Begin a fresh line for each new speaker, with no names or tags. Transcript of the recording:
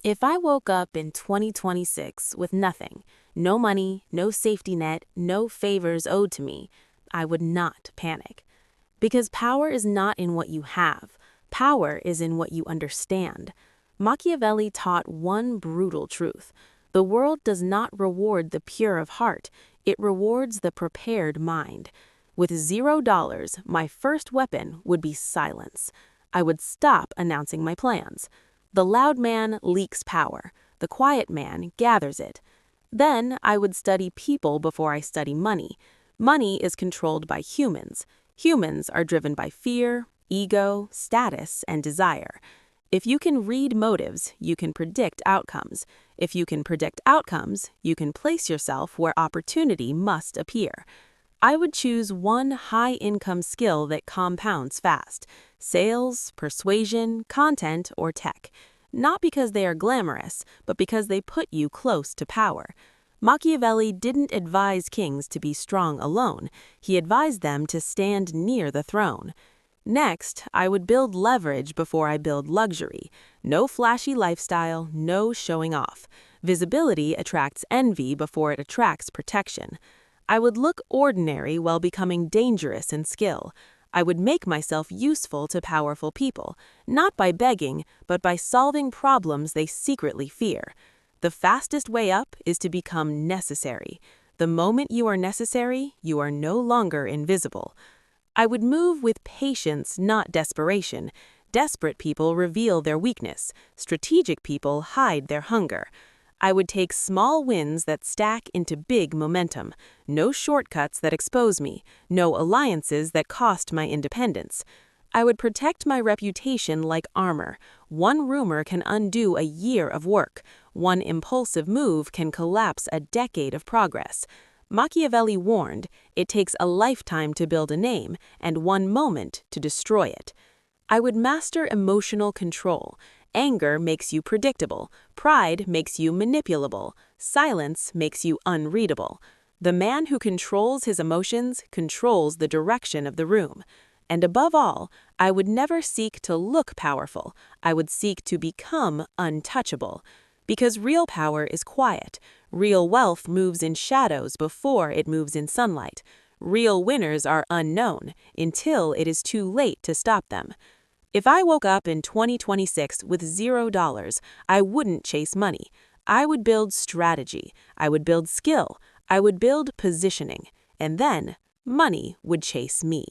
If I woke up in 2026 with nothing, no money, no safety net, no favors owed to me, I would not panic. Because power is not in what you have. Power is in what you understand. Machiavelli taught one brutal truth. The world does not reward the pure of heart. It rewards the prepared mind. With $0, my first weapon would be silence. I would stop announcing my plans. The loud man leaks power. The quiet man gathers it. Then I would study people before I study money. Money is controlled by humans. Humans are driven by fear, ego, status, and desire. If you can read motives, you can predict outcomes. If you can predict outcomes, you can place yourself where opportunity must appear. I would choose one high-income skill that compounds fast: sales, persuasion, content, or tech. Not because they are glamorous, but because they put you close to power. Machiavelli didn't advise kings to be strong alone. He advised them to stand near the throne. Next, I would build leverage before I build luxury. No flashy lifestyle, no showing off. Visibility attracts envy before it attracts protection. I would look ordinary while becoming dangerous in skill. I would make myself useful to powerful people, not by begging, but by solving problems they secretly fear. The fastest way up is to become necessary. The moment you are necessary, you are no longer invisible. I would move with patience, not desperation. Desperate people reveal their weakness. Strategic people hide their hunger. I would take small wins that stack into big momentum. No shortcuts that expose me. No alliances that cost my independence. I would protect my reputation like armor. One rumor can undo a year of work. One impulsive move can collapse a decade of progress. Machiavelli warned, it takes a lifetime to build a name and one moment to destroy it. I would master emotional control. Anger makes you predictable. Pride makes you manipulable. Silence makes you unreadable. The man who controls his emotions controls the direction of the room. And above all, I would never seek to look powerful. I would seek to become untouchable. Because real power is quiet. Real wealth moves in shadows before it moves in sunlight. Real winners are unknown until it is too late to stop them. If I woke up in 2026 with $0, I wouldn't chase money. I would build strategy. I would build skill. I would build positioning. And then money would chase me.